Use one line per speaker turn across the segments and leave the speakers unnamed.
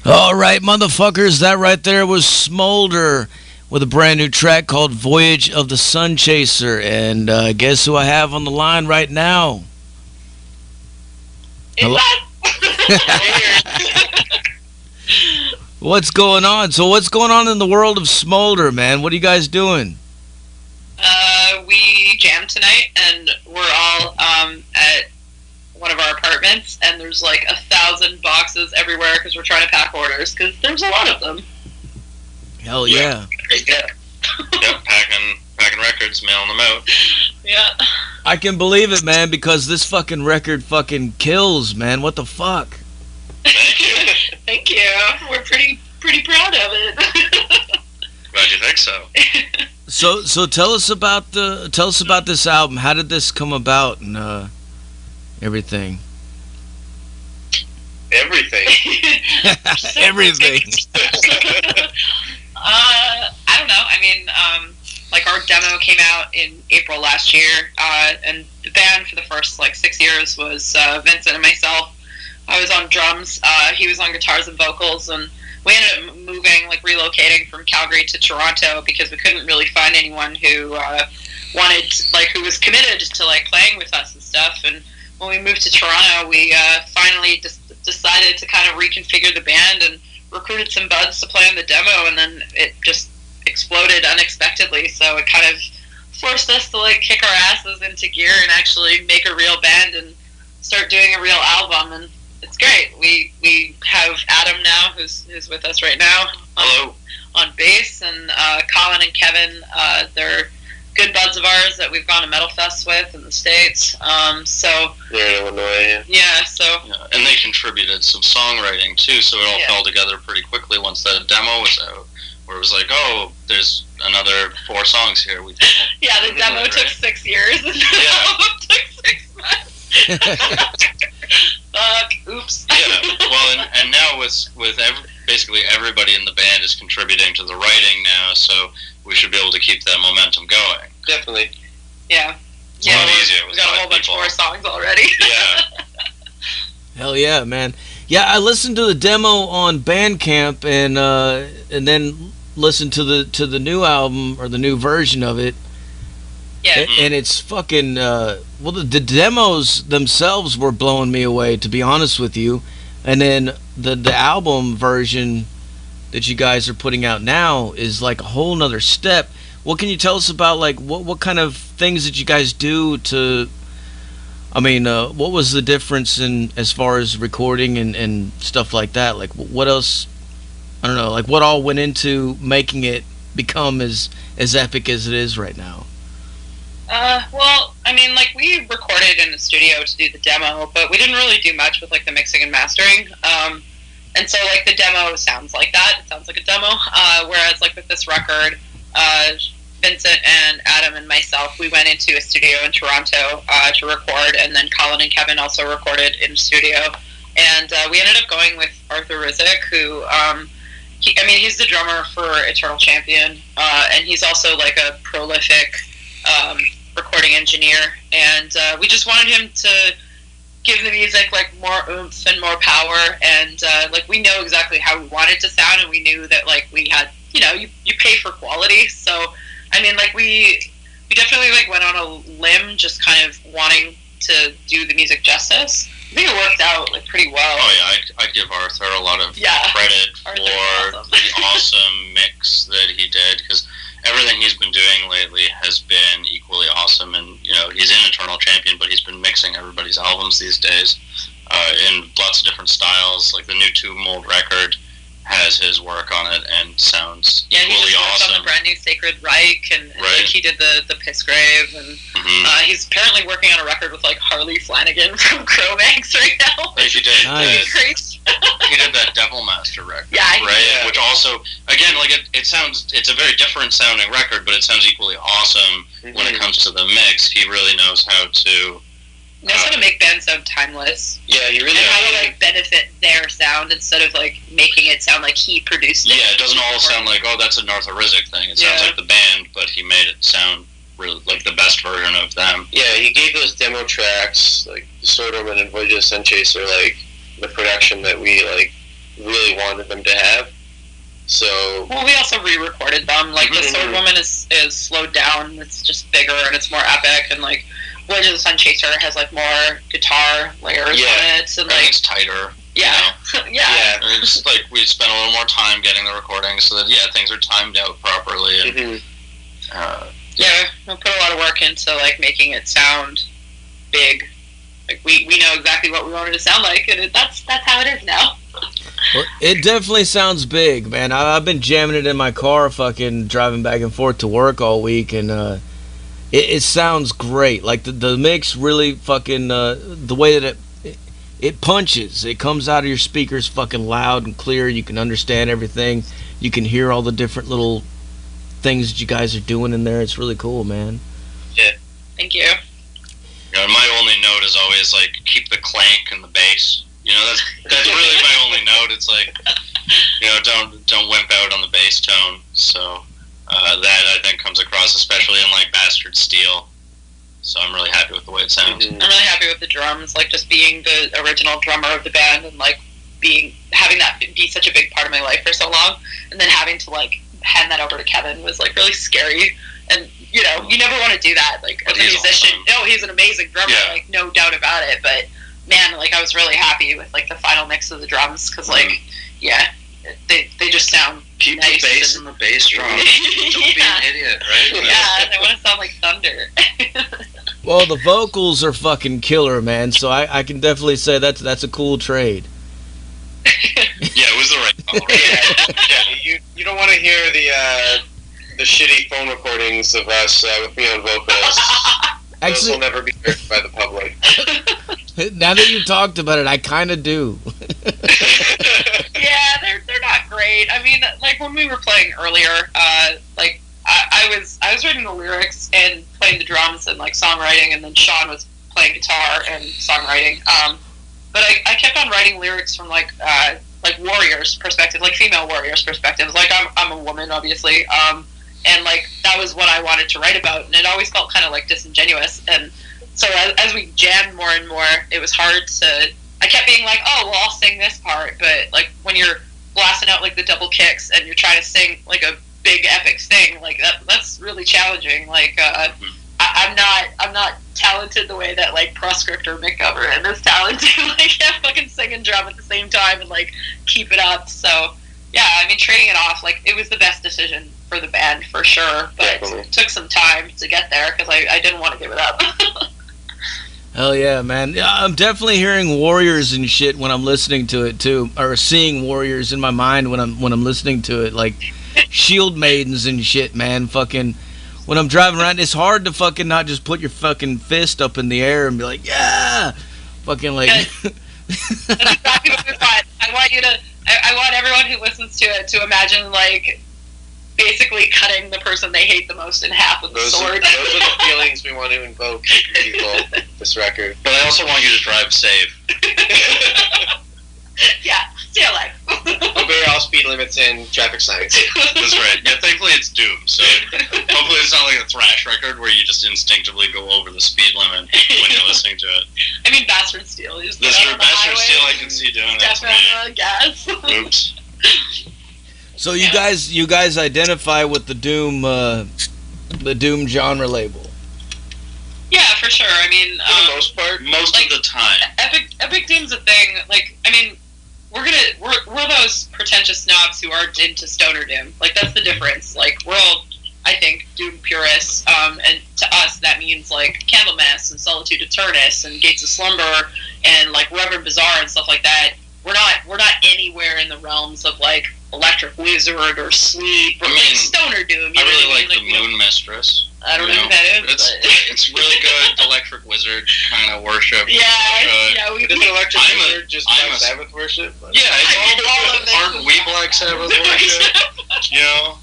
All right, motherfuckers, that right there was Smoulder with a brand new track called Voyage of the Sun Chaser. And guess who I have on the line right now? Hello? What's going on? So what's going on in the world of Smoulder, man? What are you guys doing?
We jammed tonight, and we're all at one of our apartments, and there's like 1,000 boxes everywhere because we're trying to pack orders because there's a lot of them.
Hell yeah.
Yep, packing records, mailing them out.
Yeah.
I can believe it, man, because this fucking record fucking kills, man. What the fuck?
Thank you.
Thank you. We're pretty proud of it.
Glad you think so.
So tell us about this album. How did this come about and everything?
Everything.
Everything.
I don't know. I mean, like our demo came out in April last year, and the band for the first like 6 years was Vincent and myself. I was on drums. He was on guitars and vocals, and we ended up moving, like relocating from Calgary to Toronto because we couldn't really find anyone who who was committed to like playing with us and stuff. And when we moved to Toronto, we finally decided to kind of reconfigure the band and recruited some buds to play on the demo, and then it just exploded unexpectedly. So it kind of forced us to like kick our asses into gear and actually make a real band and start doing a real album. And it's great. We have Adam now, who's with us right now.
Hello.
On bass, and Colin and Kevin. They're good buds of ours that we've gone to Metal Fest with in the States. So
They're in Illinois.
Yeah. So.
Yeah, and they contributed some songwriting too, so it all fell together pretty quickly once that demo was out. Where it was like, oh, there's another 4 songs here. The
demo took 6 years, and the album took 6 months. Oops.
Yeah. Well, and now with basically everybody in the band is contributing to the writing now, so we should be able to keep that momentum going. Definitely.
Yeah.
It's a lot easier.
We've got a whole bunch more songs already.
Yeah.
Hell yeah, man. Yeah, I listened to the demo on Bandcamp and then listened to the new album or the new version of it.
Yeah.
And it's fucking the demos themselves were blowing me away, to be honest with you. And then the album version that you guys are putting out now is like a whole nother step. What can you tell us about, like, what kind of things did you guys do to, I mean, what was the difference in as far as recording and stuff like that? Like, what else, I don't know, like, what all went into making it become as epic as it is right now?
Well, I mean, like, we recorded in the studio to do the demo, but we didn't really do much with, like, the mixing and mastering. And so, like, the demo sounds like that. It sounds like a demo. Whereas, like, with this record, Vincent and Adam and myself, we went into a studio in Toronto to record, and then Colin and Kevin also recorded in the studio. And we ended up going with Arthur Rizek, who, he's the drummer for Eternal Champion, and he's also, like, a prolific recording engineer, and we just wanted him to give the music like more oomph and more power, and like we know exactly how we want it to sound, and we knew that like we had, you pay for quality. So I mean, like we definitely like went on a limb, just kind of wanting to do the music justice. I think it worked out like pretty well.
Oh yeah, I'd give Arthur a lot of credit for the awesome mix that he did, because everything he's been doing lately has been equally awesome. And he's in Eternal Champion, but he's been mixing everybody's albums these days in lots of different styles. Like the new Two Mold record has his work on it and sounds equally awesome.
On the brand new Sacred Reich, and like he did the Pissgrave, and he's apparently working on a record with like Harley Flanagan from Cro-Mags right now.
Like he did.
Nice.
He did that Devil Master record,
right?
Yeah. Which also, again, like it's a very different sounding record, but it sounds equally awesome when it comes to the mix. He really knows how to.
He knows how to make bands sound timeless.
Yeah, he really.
And how to like benefit their sound instead of like making it sound like he produced it.
Yeah, it doesn't all sound like, oh, that's an Arthur Rizek thing. It sounds like the band, but he made it sound really like the best version of them.
Yeah, he gave those demo tracks, like Swordwoman and Voyage of the Sun Chaser, like the production that we like really wanted them to have. So
well, we also re-recorded them. Like the Sword Woman is slowed down. It's just bigger and it's more epic. And like Voyage of the Sun Chaser has like more guitar layers on it, and like
it's tighter.
Yeah,
yeah. It's like we spent a little more time getting the recording so that things are timed out properly. And,
we put a lot of work into like making it sound big. Like we know exactly what we wanted to sound like, and that's how it is now.
Well, it definitely sounds big, man. I've been jamming it in my car, fucking driving back and forth to work all week, and it sounds great. Like the mix really fucking the way that it punches. It comes out of your speakers fucking loud and clear. You can understand everything. You can hear all the different little things that you guys are doing in there. It's really cool, man.
Yeah.
Thank you.
My only note is always like keep the clank and the bass. That's really my only note. It's like don't wimp out on the bass tone. So that I think comes across especially in like Bastard Steel. So I'm really happy with the way it sounds.
I'm really happy with the drums, like just being the original drummer of the band and like having that be such a big part of my life for so long, and then having to like hand that over to Kevin was like really scary. And you never want to do that. Like as a musician, awesome. He's an amazing drummer, like no doubt about it. But man, like I was really happy with like the final mix of the drums because like they just sound
keep
nice
the bass and the bass drum. Don't be an idiot, right?
Yeah, they want to sound like thunder.
Well, the vocals are fucking killer, man. So I can definitely say that's a cool trade.
It was the right call.
You don't want to hear the shitty phone recordings of us with me on vocals. Those will never be heard by the public.
Now that you talked about it, I kind of do.
Yeah, they're not great. I mean, like when we were playing earlier, like I was writing the lyrics and playing the drums and like songwriting, and then Sean was playing guitar and songwriting. But I kept on writing lyrics from like warriors' perspective, like female warriors' perspectives. Like I'm a woman, obviously, and like that was what I wanted to write about, and it always felt kind of like disingenuous. And so as we jammed more and more, it was hard to. I kept being like, oh, well, I'll sing this part, but like when you're blasting out like the double kicks and you're trying to sing like a big epic thing, like that's really challenging. Like I'm not talented the way that like Proscript or Mick Govern is talented. Like fucking sing and drum at the same time and like keep it up. So yeah, I mean trading it off, like it was the best decision for the band for sure, but it took some time to get there because I didn't want to give it up.
Hell yeah, man. I'm definitely hearing warriors and shit when I'm listening to it too, or seeing warriors in my mind when I'm listening to it, like shield maidens and shit, man. Fucking when I'm driving around, it's hard to fucking not just put your fucking fist up in the air and be like, yeah, fucking like.
That's exactly what we want. I want everyone who listens to it to imagine like basically cutting the person they hate the most in half with a sword.
Those are the feelings we want to invoke in people. This record,
but I also want you to drive safe.
Yeah, stay alive.
Obey all speed limits and traffic signs.
That's right. Yeah, thankfully it's Doom, so hopefully it's not like a thrash record where you just instinctively go over the speed limit when you're listening to it.
I mean, Bastard Steel.
Bastard Steel, I can see doing that.
Definitely gas.
Oops.
So you guys identify with the Doom genre label.
Yeah, for sure. I mean,
for the most part,
most of the time.
Epic Doom's a thing. Like, I mean, we're those pretentious snobs who aren't into stoner doom. Like, that's the difference. Like, we're all, I think, doom purists. And to us, that means like Candlemass and Solitude Eternus and Gates of Slumber and like Reverend Bazaar and stuff like that. We're not anywhere in the realms of like Electric Wizard or Sleep or like stoner doom.
I really like the Moon Mistress.
I don't know who that is.
It's really good Electric Wizard kind of worship.
Yeah,
Isn't Electric Wizard just Black Sabbath worship?
Yeah, aren't we Black Sabbath worship? You know?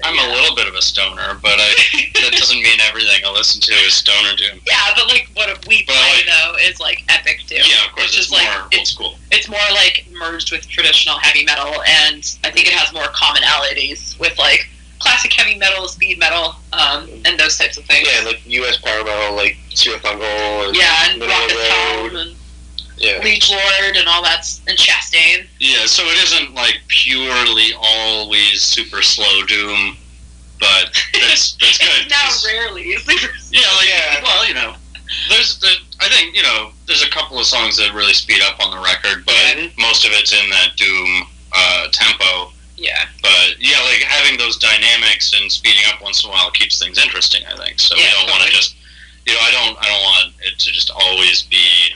I'm a little bit of a stoner, but that doesn't mean everything I listen to is stoner doom.
Yeah, but like what we play though is like epic doom.
Yeah, of course, it's more old school.
It's more like merged with traditional heavy metal, and I think it has more commonalities with like classic heavy metal, speed metal, and those types of things.
Yeah, like U.S. power metal, like Sirathungal, and
and Rocket Town, and Liege Lord and all that, and Chastain.
Yeah, so it isn't like purely always super slow doom, but that's good.
Now rarely super slow.
Well, I think, there's a couple of songs that really speed up on the record, but most of it's in that doom tempo.
Yeah.
But like having those dynamics and speeding up once in a while keeps things interesting, I think. So we don't want to just, I don't want it to just always be,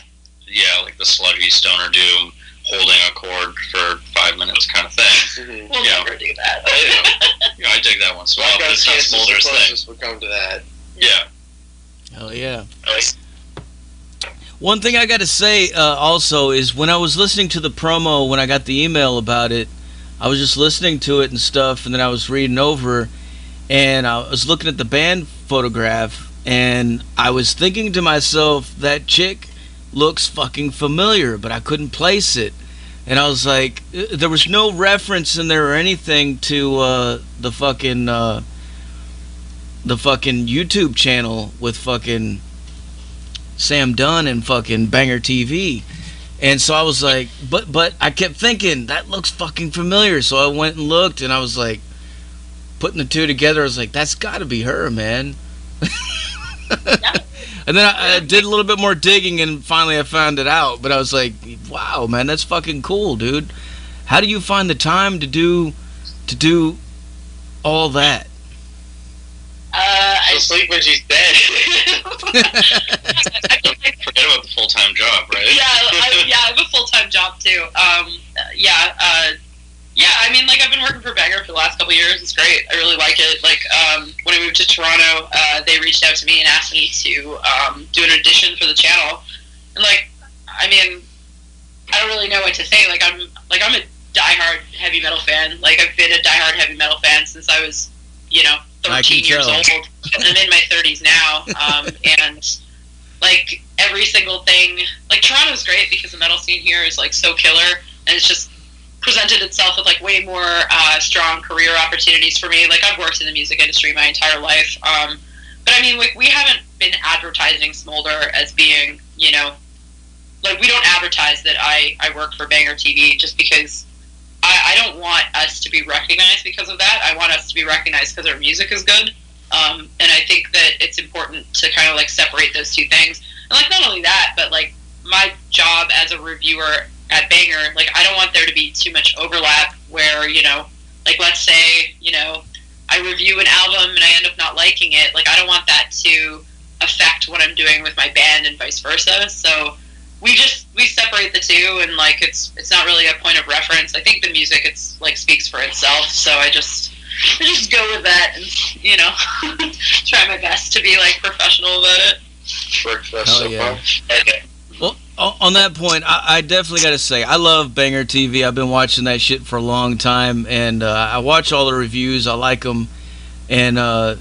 like the sludgy stoner doom holding a chord for 5 minutes kind of thing.
Mm-hmm. We'll never do that.
I dig that one. So it's not Smoulder's thing.
We'll come to that.
Yeah.
Hell yeah. One thing I got to say also is when I was listening to the promo, when I got the email about it, I was just listening to it and stuff, and then I was reading over, and I was looking at the band photograph, and I was thinking to myself, that chick looks fucking familiar, but I couldn't place it. And I was like, there was no reference in there or anything to the fucking YouTube channel with fucking Sam Dunn and fucking BangerTV. And so I was like, but I kept thinking, that looks fucking familiar. So I went and looked, and I was like, putting the two together, I was like, that's gotta be her, man. And then I did a little bit more digging, and finally I found it out. But I was like, wow, man, that's fucking cool, dude. How do you find the time to do all that?
She'll sleep when she's dead.
Forget about the full-time job, right?
I have a full-time job too. I mean, like, I've been working for Banger for the last couple of years. It's great. I really like it. Like, when I moved to Toronto, they reached out to me and asked me to do an audition for the channel. And, like, I mean, I don't really know what to say. Like, I'm a diehard heavy metal fan. Like, I've been a diehard heavy metal fan since I was, 13 years old. And I'm in my 30s now. And, like, every single thing, like, Toronto's great because the metal scene here is, like, so killer. And it's just presented itself with, like, way more strong career opportunities for me. Like, I've worked in the music industry my entire life. But, I mean, like, we haven't been advertising Smoulder as being, like, we don't advertise that I work for BangerTV just because I don't want us to be recognized because of that. I want us to be recognized because our music is good. And I think that it's important to kind of, like, separate those two things. And, like, not only that, but, like, my job as a reviewer at Banger, like, I don't want there to be too much overlap where, like, let's say, I review an album and I end up not liking it. Like, I don't want that to affect what I'm doing with my band and vice versa. So we separate the two, and, like, it's not really a point of reference. I think the music, it's, like, speaks for itself. So I just go with that and, try my best to be, like, professional about it.
Worked for us so far. Okay.
Well, on that point, I definitely got to say, I love BangerTV. I've been watching that shit for a long time, and I watch all the reviews. I like them, and I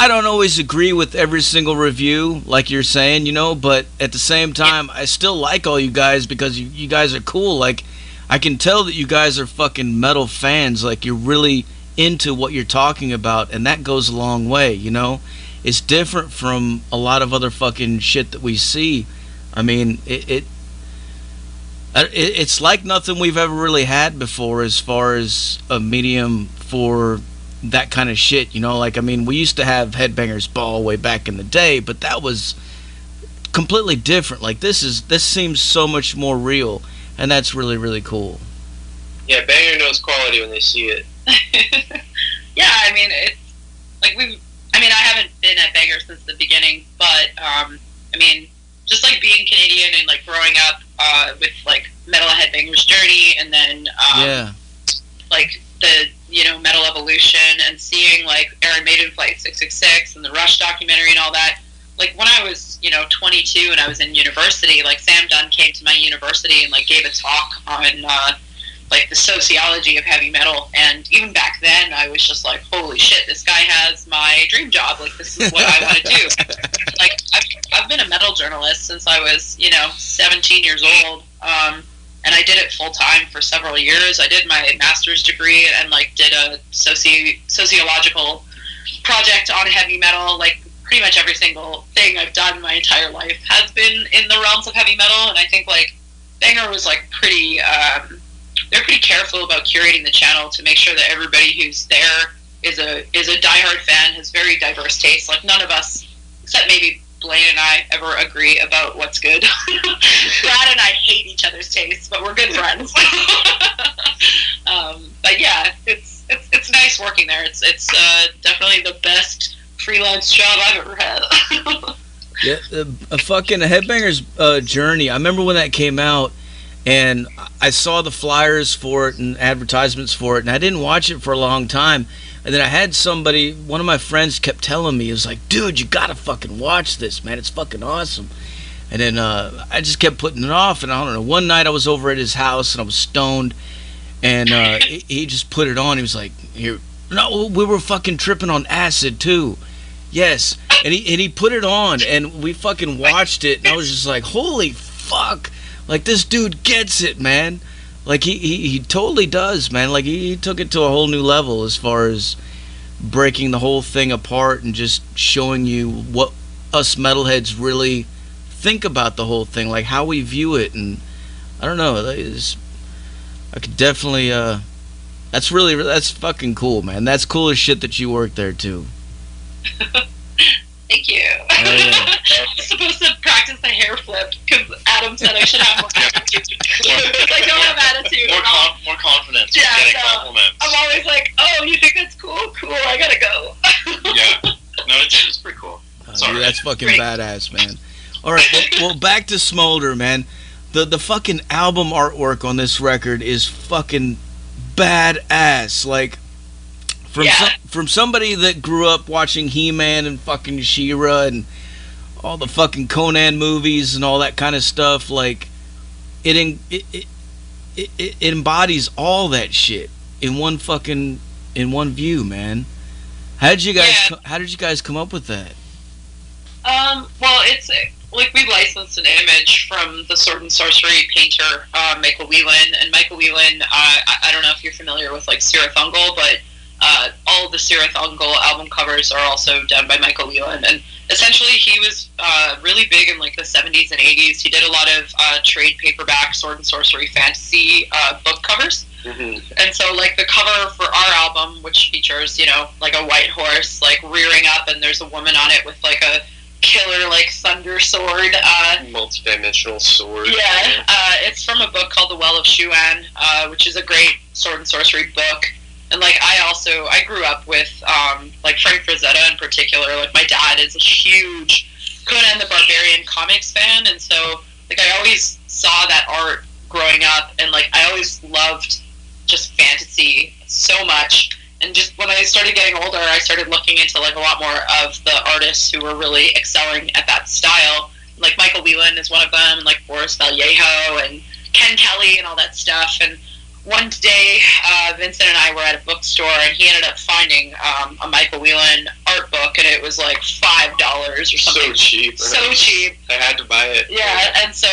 don't always agree with every single review, like you're saying, but at the same time, I still like all you guys because you guys are cool. Like, I can tell that you guys are fucking metal fans. Like, you're really into what you're talking about, and that goes a long way, It's different from a lot of other fucking shit that we see. I mean, it's like nothing we've ever really had before as far as a medium for that kind of shit, Like, I mean, we used to have Headbangers Ball way back in the day, but that was completely different. Like, this seems so much more real, and that's really, really cool.
Yeah, Banger knows quality when they see it.
Yeah, I mean, it's like I haven't been at Banger since the beginning, but, I mean, just, like, being Canadian and, like, growing up with, like, Metal Headbangers Journey, and then, like, the, Metal Evolution, and seeing, like, Iron Maiden Flight 666 and the Rush documentary and all that. Like, when I was, 22 and I was in university, like, Sam Dunn came to my university and, like, gave a talk on, like, the sociology of heavy metal, and even back then I was just like, holy shit, this guy has my dream job. Like, this is what I want to do. Like, I've been a metal journalist since I was 17 years old, and I did it full time for several years. I did my master's degree and, like, did a sociological project on heavy metal, like, pretty much every single thing I've done my entire life has been in the realms of heavy metal, and I think like Banger was like pretty. They're pretty careful about curating the channel to make sure that everybody who's there is a diehard fan, has very diverse tastes. Like none of us, except maybe Blaine and I, ever agree about what's good. Brad and I hate each other's tastes, but we're good friends. But yeah, it's nice working there. It's definitely the best freelance job I've ever had.
Yeah, a fucking Headbangers Journey. I remember when that came out, and I saw the flyers for it and advertisements for it, and I didn't watch it for a long time. And then I had somebody, one of my friends kept telling me, he was like, dude, you gotta fucking watch this, man. It's fucking awesome. And then I just kept putting it off, and I don't know, one night I was over at his house, and I was stoned, and he just put it on. He was like, here, no, we were fucking tripping on acid, too. Yes. And he put it on, and we fucking watched it, and I was just like, holy fuck. Like, this dude gets it, man. Like, he totally does, man. Like, he took it to a whole new level as far as breaking the whole thing apart and just showing you what us metalheads really think about the whole thing, like how we view it. And I don't know, I could definitely, that's fucking cool, man. That's cool as shit that you work there, too.
Thank you. Oh, yeah. I'm supposed to practice the hair flip because Adam said I should have more attitude. I don't have attitude.
More confidence. Yeah, getting compliments.
I'm always like, oh, you think that's cool? Cool, I gotta go.
Yeah. No, it's pretty cool.
Dude, that's fucking badass, man. All right, well, back to Smoulder, man. The fucking album artwork on this record is fucking badass. Like, from somebody that grew up watching He-Man and fucking She-Ra and all the fucking Conan movies and all that kind of stuff, like it embodies all that shit in one view, man. How did you guys come up with that?
Well, it's like we licensed an image from the Sword and Sorcery painter Michael Whelan, and Michael Whelan, I don't know if you're familiar with like Sirathungal, but all of the Sirathungal album covers are also done by Michael Whelan, and essentially he was really big in like the 70s and 80s. He did a lot of trade paperback Sword and Sorcery fantasy book covers. Mm-hmm. And so like the cover for our album, which features, you know, like a white horse like rearing up, and there's a woman on it with like a killer like thunder sword,
multi-dimensional sword.
Yeah, it's from a book called The Well of Shuan, which is a great Sword and Sorcery book. And like I grew up with like Frank Frazetta in particular. Like my dad is a huge Conan the Barbarian comics fan, and so like I always saw that art growing up, and like I always loved just fantasy so much. And just when I started getting older, I started looking into like a lot more of the artists who were really excelling at that style. Like Michael Whelan is one of them, and like Boris Vallejo and Ken Kelly and all that stuff. And one day, Vincent and I were at a bookstore, and he ended up finding a Michael Whelan art book, and it was like $5 or something.
So cheap.
So cheap.
I had to buy it.
Yeah, and so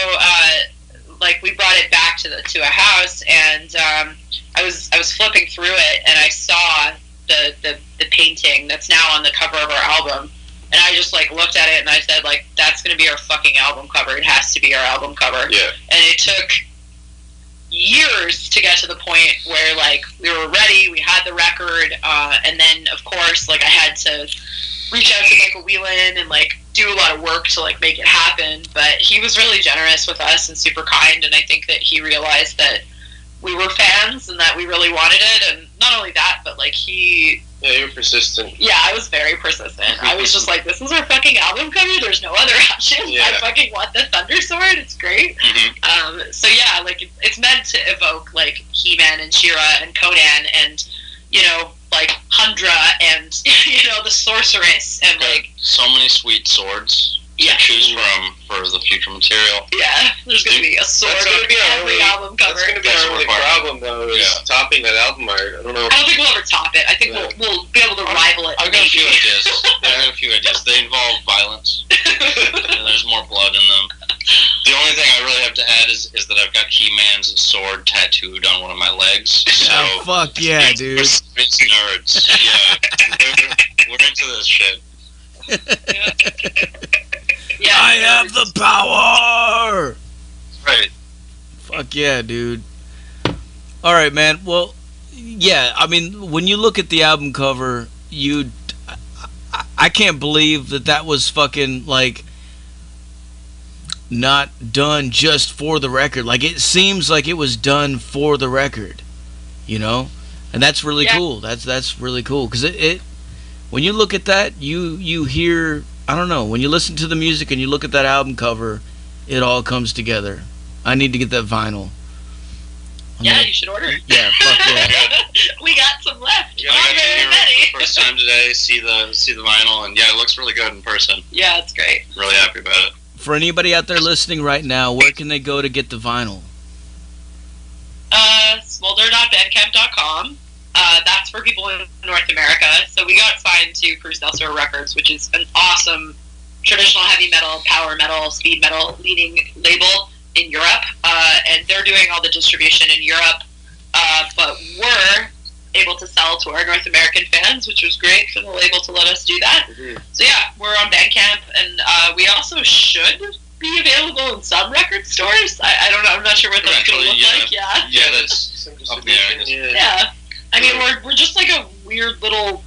like we brought it back to a house, and I was flipping through it, and I saw the painting that's now on the cover of our album, and I just like looked at it, and I said like, that's gonna be our fucking album cover. It has to be our album cover.
Yeah.
And it took years to get to the point where like we were ready, we had the record, and then of course like I had to reach out to Michael Whelan and like do a lot of work to like make it happen. But he was really generous with us and super kind, and I think that he realized that we were fans and that we really wanted it. And not only that, but like you
were persistent.
Yeah, I was very persistent. I was just like, this is our fucking album cover, there's no other option. Yeah. I fucking want the Thunder Sword, it's great. Mm-hmm. So yeah, like it's meant to evoke like He-Man and She-Ra and Conan and, you know, like Hundra and, you know, the Sorceress and like
so many sweet swords to choose from for the future material.
Yeah, there's going to be a sword on every album cover.
That's going to be our only problem, though, is topping that album art. I don't know.
I don't think we'll ever top it. I think we'll be able to rival it.
I've got a few ideas. I have a few ideas. They involve violence, and there's more blood in them. The only thing I really have to add is that I've got He-Man's sword tattooed on one of my legs. So
oh, fuck yeah, dude.
It's nerds. Yeah. We're into this shit.
Yeah,
I have the power.
Right.
Fuck yeah, dude. All right, man. Well, yeah. I mean, when you look at the album cover, I can't believe that was fucking like not done just for the record. Like, it seems like it was done for the record, you know, and that's really cool. That's really cool because it when you look at that, you hear. I don't know, when you listen to the music and you look at that album cover, it all comes together. I need to get that vinyl.
You should order it.
Yeah, fuck yeah.
We got some left.
Yeah, I got to hear it for the first time today, see the vinyl, and yeah, it looks really good in person.
Yeah, it's great.
Really happy about it.
For anybody out there listening right now, where can they go to get the vinyl?
Smoulder.bandcamp.com. That's for people in North America. So we got signed to Cruz Del Sur Records, which is an awesome traditional heavy metal, power metal, speed metal leading label in Europe. And they're doing all the distribution in Europe. But we're able to sell to our North American fans, which was great for the label to let us do that. Mm-hmm. So yeah, we're on Bandcamp, and we also should be available in some record stores. I don't know. I'm not sure what that's going to look like.
Yeah, that's up there.
Yeah. I mean, we're just like a weird little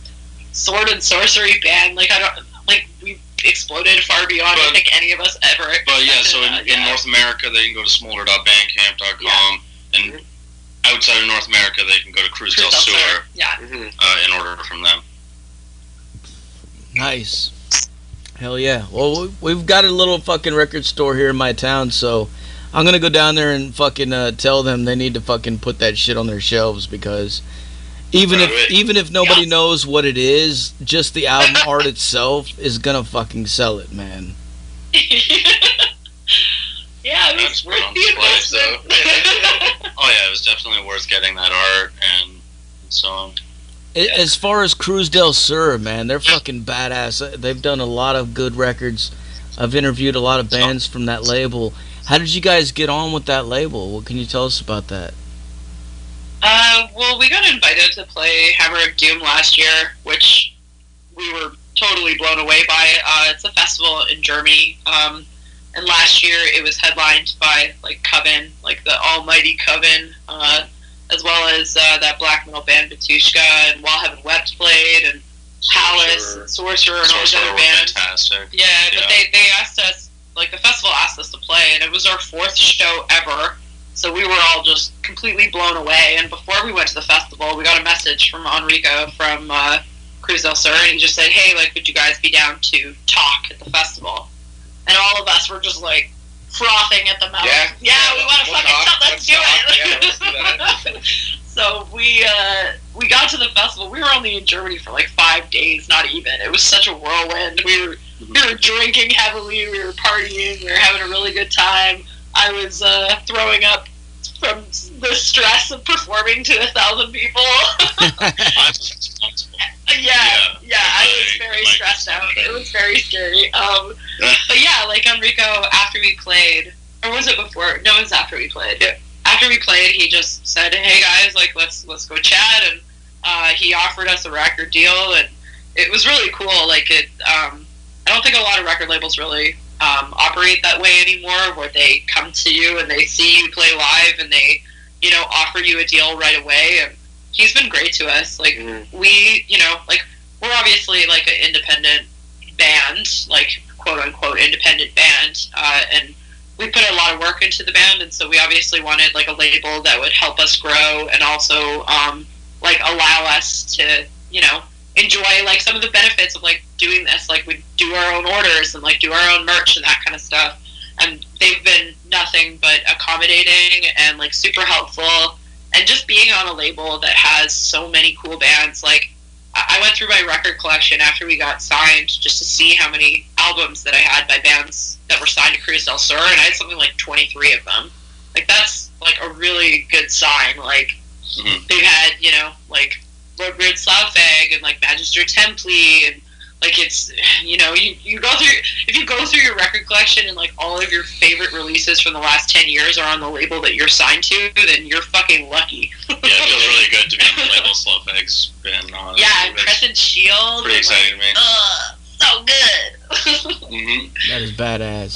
sword and sorcery band. Like, we've exploded far beyond I think any of us ever.
But yeah, so in North America, they can go to smoulder.bandcamp.com, and outside of North America, they can go to Cruz Del Sur. In order from them.
Nice. Hell yeah. Well, we've got a little fucking record store here in my town, so I'm gonna go down there and fucking tell them they need to fucking put that shit on their shelves, because even if nobody knows what it is, just the album art itself is gonna fucking sell it, man.
Yeah, it was worth the investment.
Oh yeah, it was definitely worth getting that art and so on.
As far as Cruz Del Sur, man, they're fucking badass. They've done a lot of good records. I've interviewed a lot of bands from that label. How did you guys get on with that label? What can you tell us about that?
Well, we got invited to play Hammer of Doom last year, which we were totally blown away by. It's a festival in Germany, and last year it was headlined by like Coven, like the almighty Coven, as well as that black metal band Batushka, and While Heaven Wept played, and Palace, and Sorcerer, and all those other bands.
Fantastic.
Yeah, but they asked us, like the festival asked us to play, and it was our 4th show ever. So we were all just completely blown away. And before we went to the festival, we got a message from Enrico from Cruz Del Sur, and he just said, "Hey, like, would you guys be down to talk at the festival?" And all of us were just like frothing at the mouth. Yeah, we want to fucking talk. Let's do it.
Yeah, let's do that.
So we got to the festival. We were only in Germany for like 5 days, not even. It was such a whirlwind. We were drinking heavily. We were partying. We were having a really good time. I was throwing up from the stress of performing to 1,000 people. Yeah, I was very stressed out. It was very scary. But yeah, like Enrico, after we played, or was it before? No, it was after we played. Yeah. After we played, he just said, "Hey guys, like let's go chat," and he offered us a record deal, and it was really cool. Like I don't think a lot of record labels really operate that way anymore, where they come to you and they see you play live and they, offer you a deal right away. And he's been great to us. Like we, like we're obviously like an independent band, like quote unquote independent band, and we put a lot of work into the band, and so we obviously wanted like a label that would help us grow and also like allow us to, enjoy like some of the benefits of like doing this. Like we do our own orders and like do our own merch and that kind of stuff, and they've been nothing but accommodating and like super helpful. And just being on a label that has so many cool bands, like I went through my record collection after we got signed just to see how many albums that I had by bands that were signed to Cruz Del Sur, and I had something like 23 of them. Like that's like a really good sign. Like they've had, like Lord Weird Slavfag and like Magister Templi, and like it's, you go through, if you go through your record collection and like all of your favorite releases from the last 10 years are on the label that you're signed to, then you're fucking lucky.
Yeah, it feels really good to be on the label Slavfag's been on.
Yeah, and Crescent Shield.
Pretty exciting to me.
So so good.
That is badass.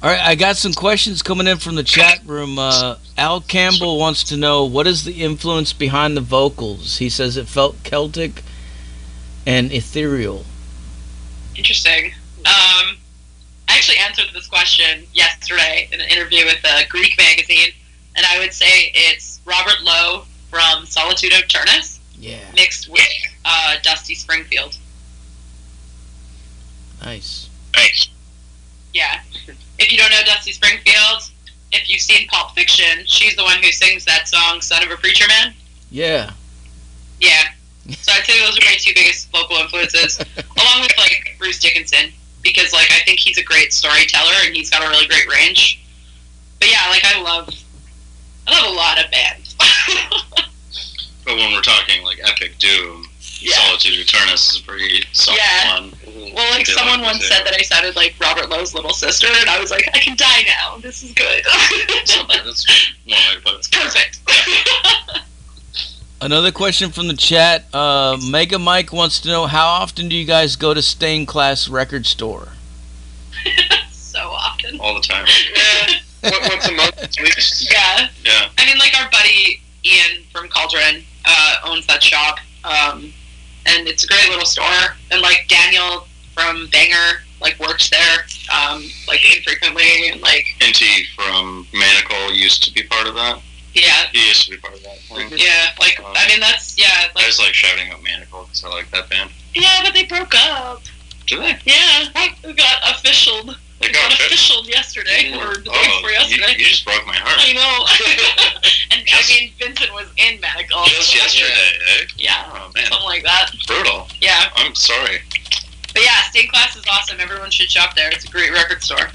All right, I got some questions coming in from the chat room. Al Campbell wants to know, what is the influence behind the vocals? He says it felt Celtic and ethereal.
Interesting. I actually answered this question yesterday in an interview with Greek magazine, and I would say it's Robert Lowe from Solitude of Turnus, mixed with Dusty Springfield.
Nice.
Yeah. If you don't know Dusty Springfield, if you've seen Pulp Fiction, she's the one who sings that song, Son of a Preacher Man.
Yeah.
Yeah. So I'd say those are my two biggest vocal influences, along with, like, Bruce Dickinson, because, like, I think he's a great storyteller, and he's got a really great range. But yeah, like, I love a lot of bands.
But when we're talking, like, epic doom, Solitude of Turnus is a pretty solid one.
Well, like, someone once said that I sounded like Robert Lowe's little sister, and I was like, I can die now. This is good.
That's one way to put it.
It's perfect.
Another question from the chat. Mega Mike wants to know, how often do you guys go to Stained Class Record Store?
So often.
All the time.
Yeah. Once a month, at least.
Yeah.
Yeah.
I mean, like, our buddy Ian from Cauldron owns that shop, and it's a great little store. And, like, Daniel from Banger, like, works there, like, infrequently, and, like...
Inti from Manacle used to be part of that.
Yeah.
He used to be part of that thing.
Yeah, like, I mean, that's, yeah. Like,
I was, like, shouting out Manacle because I like that band.
Yeah, but they broke up.
Did they?
Yeah, it got officialed.
They got
officialed yesterday, or the day before yesterday.
You just broke my heart.
I know. And, I mean, Vincent was in Manacle.
Just yesterday, eh?
Yeah,
oh, man.
Something like that.
Brutal.
Yeah.
I'm sorry.
But yeah, Stained Class is awesome. Everyone should shop there. It's a great record store.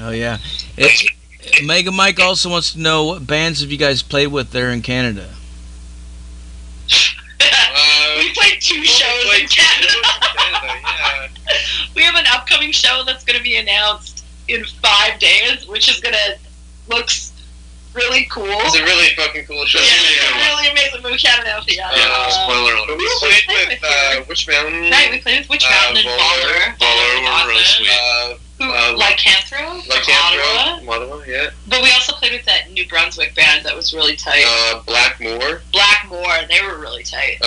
Oh, yeah. Mega Mike also wants to know, what bands have you guys played with there in Canada?
We played two shows in Canada.
Yeah.
We have an upcoming show that's going to be announced in 5 days, which is going to look really cool.
It's a really fucking cool show.
Yeah, it's really amazing, but we can't announce it yet.
Spoiler alert.
We played with Witch Mountain.
Right, we played with Witch Mountain and Baller.
Baller were really sweet.
Lycanthro from
Ottawa, yeah.
But we also played with that New Brunswick band that was really tight.
Blackmore.
They were really tight.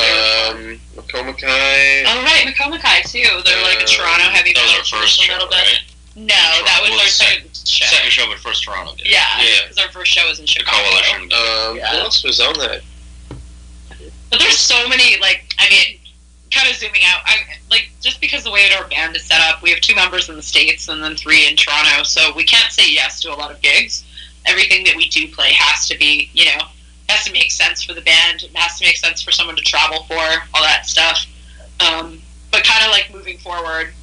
Makomakai.
Oh, right, Makomakai, too. They're like a Toronto heavy metal.
That was our first show, right?
No, that was our second show.
Second show, but first Toronto did.
Yeah, because our first show was in Chicago.
The Coalition.
Who else was on that?
But there's so many, like, I mean, kind of zooming out, like, just because the way our band is set up, we have 2 members in the States and then 3 in Toronto, so we can't say yes to a lot of gigs. Everything that we do play has to be, you know, has to make sense for the band, it has to make sense for someone to travel for, all that stuff. But kind of like moving forward,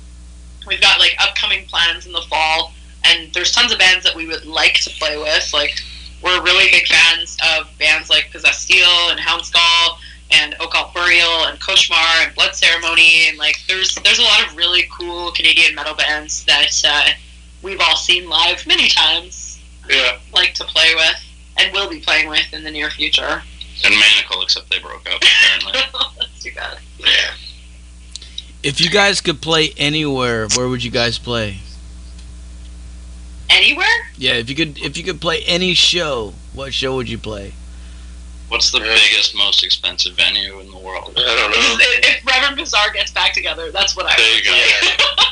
we've got like upcoming plans in the fall, and there's tons of bands that we would like to play with. Like, we're really big fans of bands like Possessed Steel and Houndskull and Occult Burial and Koshmar and Blood Ceremony, and like there's a lot of really cool Canadian metal bands that we've all seen live many times.
Yeah.
Like to play with and will be playing with in the near future.
And Manacle, except they broke up apparently.
That's too bad.
Yeah.
If you guys could play anywhere, where would you guys play?
Anywhere?
Yeah, if you could play any show, what show would you play?
What's the biggest, most expensive venue in the world?
I don't know.
If Reverend Bizarre gets back together, that's what I would.
There you go.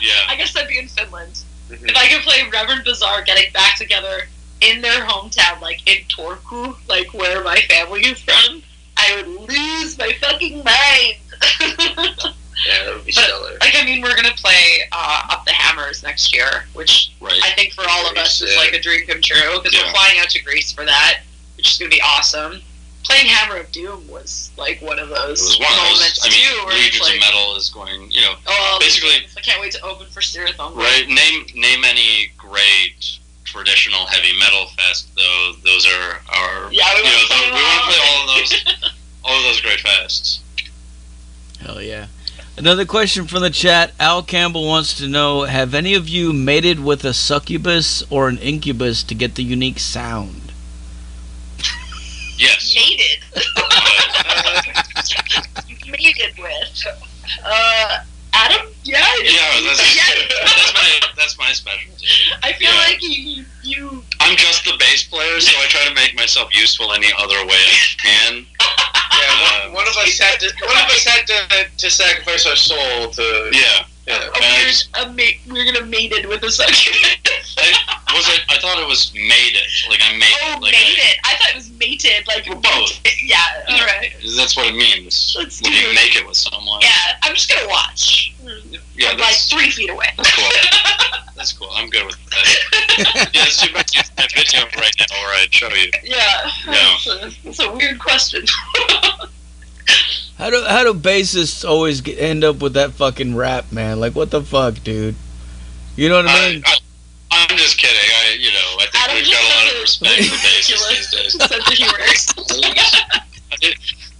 Yeah.
I guess I'd be in Finland. If I could play Reverend Bizarre getting back together in their hometown, like in Turku, like where my family is from, I would lose my fucking mind.
Yeah, that would be stellar.
Like, I mean, we're going to play Up the Hammers next year, which I think for all of us is like a dream come true, because we're flying out to Greece for that, which is going to be awesome. Playing Hammer of Doom was like one of those moments too.
Legions of Metal is going, you know, basically.
I can't wait to open for Stereothon.
Right. Name any great traditional heavy metal fest, though. Those are our. Yeah, we want to play all of those great fests.
Hell yeah. Another question from the chat. Al Campbell wants to know, have any of you mated with a succubus or an incubus to get the unique sound?
Yes.
Mated. mated with? Adam? Yeah.
Yeah, that's my specialty.
I feel like you.
I'm just the bass player, so I try to make myself useful any other way I can.
Yeah, one of us had to sacrifice our soul to.
Yeah.
We're gonna mated with a succubus.
I thought it was mated. Like I made it. Like
mated. I thought it was mated. Like
we're both.
Yeah. All right.
That's what it means.
Let's
when you make it with someone.
Yeah. I'm just gonna watch.
Yeah.
I'm like 3 feet away.
That's cool. That's cool. I'm good with that. Yeah, it's too bad you have a video right now where I show you.
Yeah. That's a weird question.
How do bassists always end up with that fucking rap, man? Like, what the fuck, dude? You know what I mean?
I'm just kidding. I think we've got a lot of respect for bassists these days.
Sense of humor.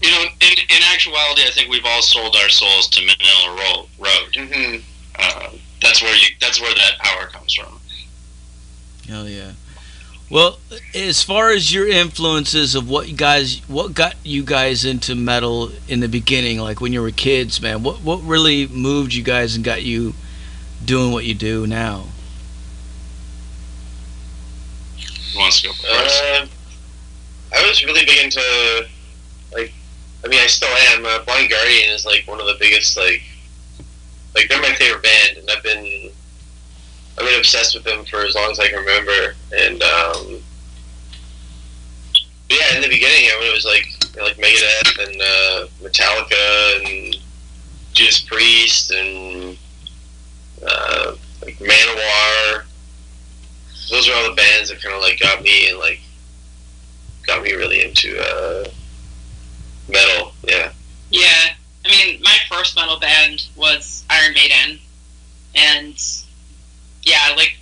In actuality, I think we've all sold our souls to Manila Road.
Mm-hmm.
That's where that power comes from.
Hell yeah. Well, as far as your influences of what got you guys into metal in the beginning, like when you were kids, man, what really moved you guys and got you doing what you do now?
Who wants to go first?
I was really big into, I still am. Blind Guardian is like one of the biggest, like they're my favorite band, and I've been obsessed with them for as long as I can remember. And yeah, in the beginning, when it was like Megadeth and Metallica and Judas Priest and like Manowar, those are all the bands that kind of like got me really into metal. Yeah.
Yeah. I mean, my first metal band was Iron Maiden, and yeah, like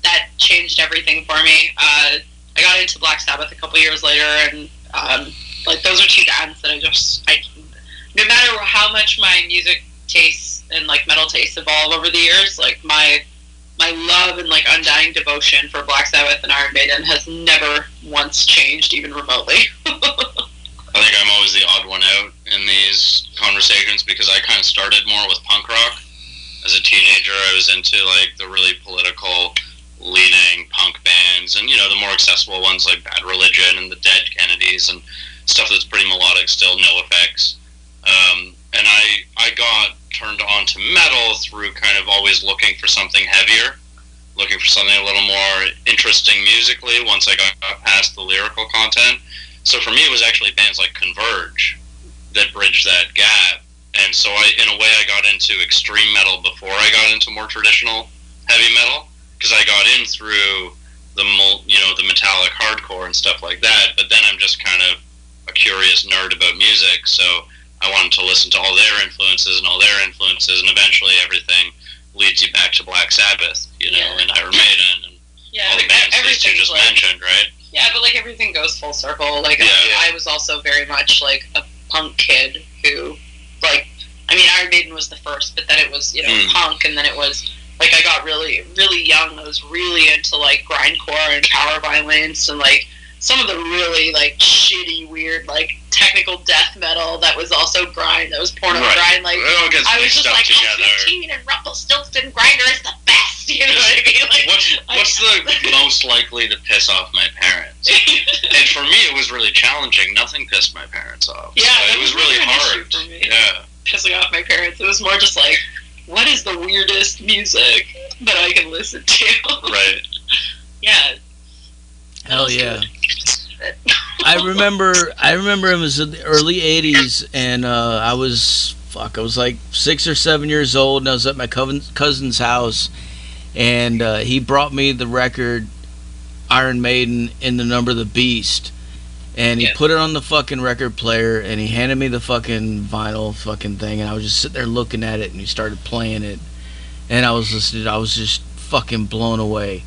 that changed everything for me. I got into Black Sabbath a couple years later, and like those are two bands that I no matter how much my music tastes and like metal tastes evolve over the years, like my love and like undying devotion for Black Sabbath and Iron Maiden has never once changed, even remotely.
I think I'm always the odd one out in these conversations because I kind of started more with punk rock. As a teenager, I was into like the really political leaning punk bands and, the more accessible ones like Bad Religion and the Dead Kennedys and stuff that's pretty melodic still, No Effects. And I got turned on to metal through kind of always looking for something heavier, looking for something a little more interesting musically once I got past the lyrical content. So for me, it was actually bands like Converge that bridged that gap. And so in a way, I got into extreme metal before I got into more traditional heavy metal, because I got in through the metallic hardcore and stuff like that. But then I'm just kind of a curious nerd about music, so I wanted to listen to all their influences, and eventually everything leads you back to Black Sabbath, and Iron Maiden, and all the bands that you just mentioned, right?
Yeah, but like everything goes full circle. Like I was also very much like a punk kid who, like, I mean, Iron Maiden was the first, but then it was punk, and then it was like I got really, really young. I was really into like grindcore and power violence and like some of the really like shitty, weird, like technical death metal that was also grind. That was porno grind. Like I was just like, F-15 and Rumpelstiltskin Grinder is the best. You know what I mean? Like,
what's the most likely to piss off my parents? And for me, it was really challenging. Nothing pissed my parents off.
Yeah,
so it was really hard.
For me.
Yeah,
pissing off my parents. It was more just like, what is the weirdest music that I can listen to?
Right.
Yeah.
Hell yeah. I remember it was in the early 80s, and I was like 6 or 7 years old, and I was at my cousin's house, and he brought me the record Iron Maiden in the Number of the Beast, and he put it on the fucking record player, and he handed me the fucking vinyl fucking thing, and I was just sitting there looking at it, and he started playing it, and I was listening. I was just fucking blown away.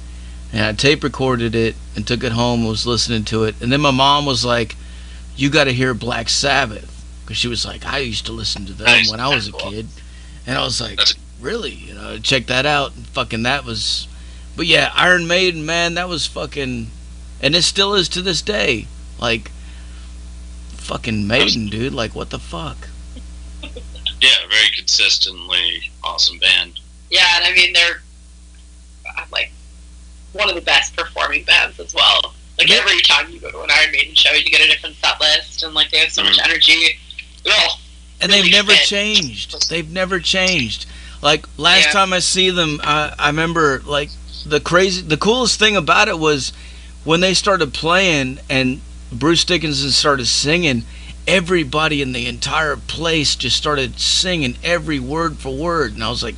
And I tape recorded it and took it home and was listening to it. And then my mom was like, you got to hear Black Sabbath. Because she was like, I used to listen to them when I was a kid. And I was like, really? Check that out. And fucking that was... But yeah, Iron Maiden, man, that was fucking... And it still is to this day. Like, fucking Maiden, dude. Like, what the fuck?
consistently awesome band.
Yeah, and I mean, they're like one of the best performing bands as well. Like every time you go to an Iron Maiden show, you get a different set list, and like they have so much energy. They're all really
they've never changed. They've never changed. Like last time I see them, I remember like the coolest thing about it was when they started playing and Bruce Dickinson started singing. Everybody in the entire place just started singing every word for word, and I was like,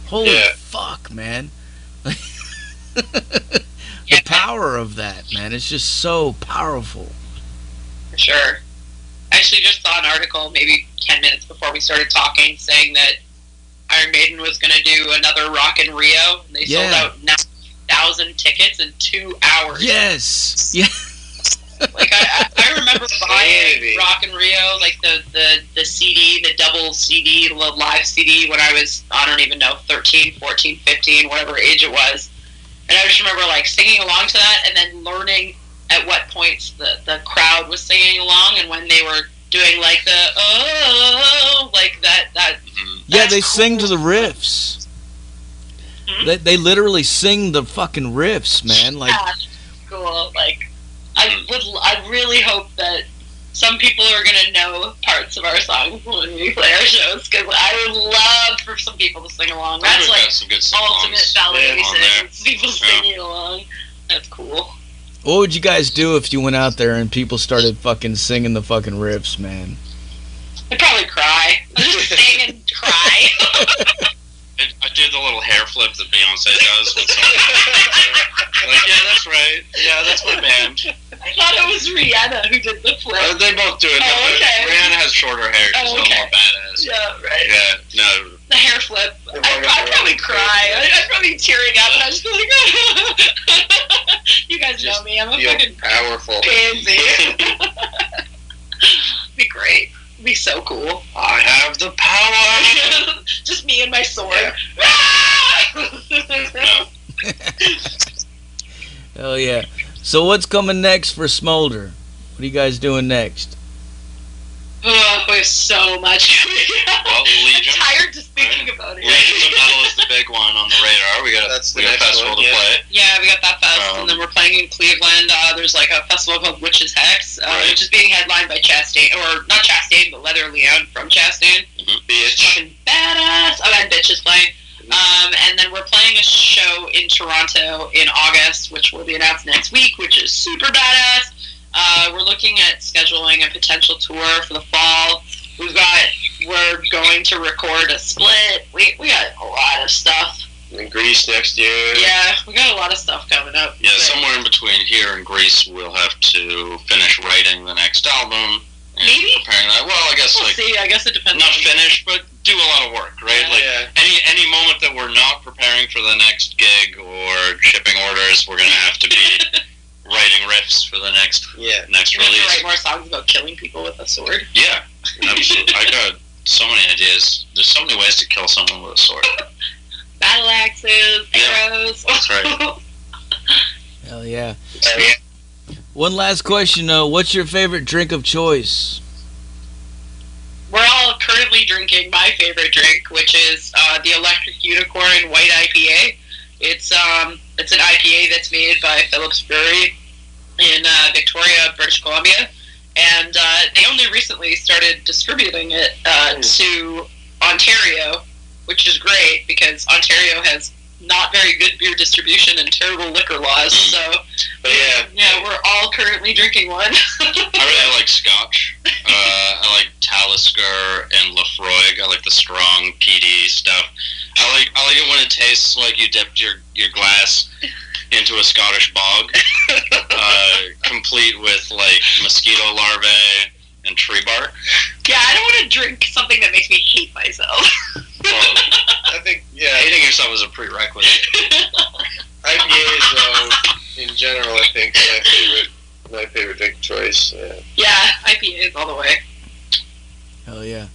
"Holy fuck, man!" The power of that, man, it's just so powerful.
For sure. I actually just saw an article maybe 10 minutes before we started talking saying that Iron Maiden was going to do another Rock in Rio, and they sold out 9,000 tickets in 2 hours.
Yes. Yeah.
Like I remember buying Rock in Rio, like the CD, the double CD, the live CD when I was, I don't even know, 13, 14, 15, whatever age it was. And I just remember like singing along to that and then learning at what points the crowd was singing along and when they were doing like the like that.
Yeah, they sing to the riffs. They literally sing the fucking riffs, man. Like
cool. Like I really hope that some people are gonna know parts of our songs when we play our shows, because I would love for some people to sing along. That's like
some good
ultimate validation. People singing along. That's cool.
What would you guys do if you went out there and people started fucking singing the fucking riffs, man?
I'd probably cry. I'd just sing and cry.
I do the little hair flip that Beyonce does when someone like, yeah, that's right. Yeah, that's my band.
I thought it was Rihanna who did the flip.
They both do it. Rihanna has shorter hair. She's a little more badass.
Yeah, right.
Yeah, no.
The hair flip. I'd probably cry. I'd probably be tearing up, and I'd just be like, you guys know me. I'm a fucking
powerful
pansy. Be great. Be so cool.
I have the power.
Just me and my sword.
Hell yeah. So what's coming next for Smoulder? What are you guys doing next?
Oh, there's so much.
Well, Legion.
I'm tired just thinking about it.
Legions of Metal is the big one on the radar. We got a festival to play.
Yeah, we got that fest, and then we're playing in Cleveland. There's like a festival called Witch's Hex, which is being headlined by Chastain, or not Chastain, but Leather Leon from Chastain.
Bitch.
Fucking badass. Oh, that bitch is playing. And then we're playing a show in Toronto in August, which will be announced next week, which is super badass. We're looking at scheduling a potential tour for the fall. We're going to record a split. We got a lot of stuff.
In Greece next year.
Yeah, we got a lot of stuff coming up.
Yeah, somewhere in between here and Greece, we'll have to finish writing the next album.
Maybe.
Preparing that. Well, I guess
we'll see. I guess it depends.
Not finished, but do a lot of work, right? Any moment that we're not preparing for the next gig or shipping orders, we're gonna have to be writing riffs for the next release.
We have to write more songs about killing people with a sword.
Yeah, absolutely. I got so many ideas. There's so many ways to kill someone with a sword.
Battle axes, arrows.
That's right.
Hell yeah. One last question, what's your favorite drink of choice?
We're all currently drinking my favorite drink, which is the Electric Unicorn White IPA. It's an IPA that's made by Phillips Brewery in Victoria, British Columbia, and they only recently started distributing it to Ontario, which is great because Ontario has not very good beer distribution and terrible liquor laws. So we're all currently drinking one.
I really like Scotch. I like Talisker and Lafroig. I like the strong peaty stuff. I like it when it tastes like you dipped your glass into a Scottish bog, complete with like mosquito larvae and tree bark.
Yeah, I don't want to drink something that makes me hate myself.
Well, I think hating yourself is a prerequisite.
IPAs, though, in general, I think my favorite drink choice.
Yeah, IPAs all the way.
Hell yeah.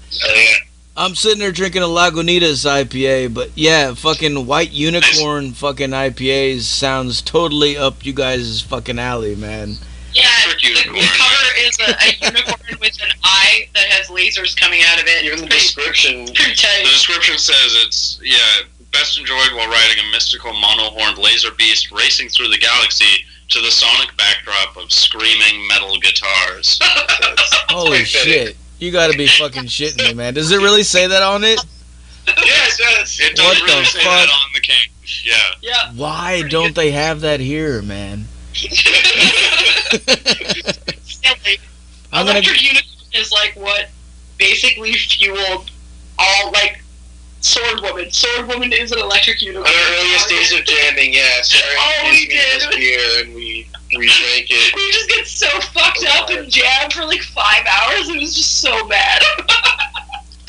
I'm sitting there drinking a Lagunitas IPA, but yeah, fucking White Unicorn fucking IPAs sounds totally up you guys' fucking alley, man.
Yeah,
electric unicorn.
The cover is a unicorn with an eye that has lasers coming out of it.
Even the description.
Pretty tight.
The description says it's, best enjoyed while riding a mystical mono-horned laser beast racing through the galaxy to the sonic backdrop of screaming metal guitars.
Holy shit. You gotta be fucking shitting me, man. Does it really say that on it?
Yeah, it does.
It does
What
really
the
say
fuck?
that on the cage. Yeah.
Yeah.
Why don't they have that here, man? I'm gonna.
Electric unicorn is like what basically fueled all like Sword Woman. Sword Woman is an electric unicorn.
On our earliest days of jamming, yeah. Sarah
we
introduced me to
did.
this beer, and we drank it.
We just get so fucked up and jam for like 5 hours. It was just so bad.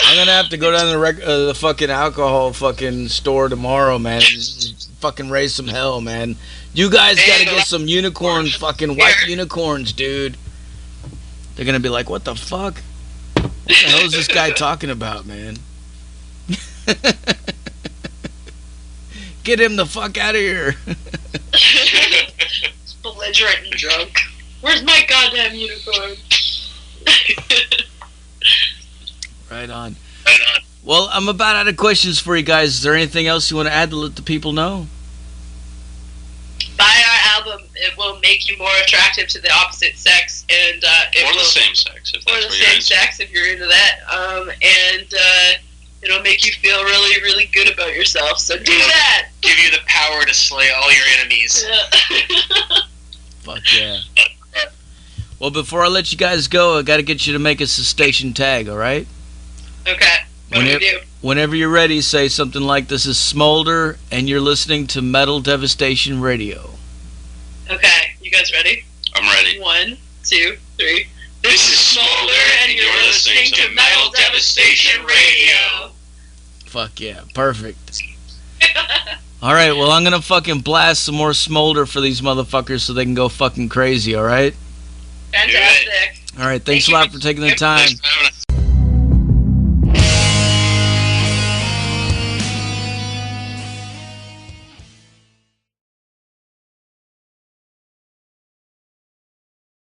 I'm gonna have to go down to the fucking alcohol fucking store tomorrow, man. Just fucking raise some hell, man. You guys gotta get some unicorn, fucking white unicorns, dude. They're gonna be like, what the fuck? What the hell is this guy talking about, man? Get him the fuck out of here.
It's belligerent and drunk. Where's my goddamn unicorn?
Right on. Well, I'm about out of questions for you guys. Is there anything else you want to add to let the people know?
Buy our album. It will make you more attractive to the opposite sex, and
Or the same sex, if that's
or the
what you're
same
into.
sex if you're into that. And it'll make you feel really, really good about yourself. So do that.
Give you the power to slay all your enemies.
Yeah.
Fuck yeah. Well, before I let you guys go, I got to get you to make us a station tag, all right?
Okay. What do we do?
Whenever you're ready, say something like, "This is Smoulder, and you're listening to Metal Devastation Radio."
Okay. You guys ready?
I'm ready.
1, 2, 3.
This is Smoulder, and you're listening to Metal Devastation Radio.
Fuck yeah. Perfect. All right, well, I'm going to fucking blast some more Smoulder for these motherfuckers so they can go fucking crazy, all right?
Fantastic.
All right, thanks a lot for taking the time.
Thanks for having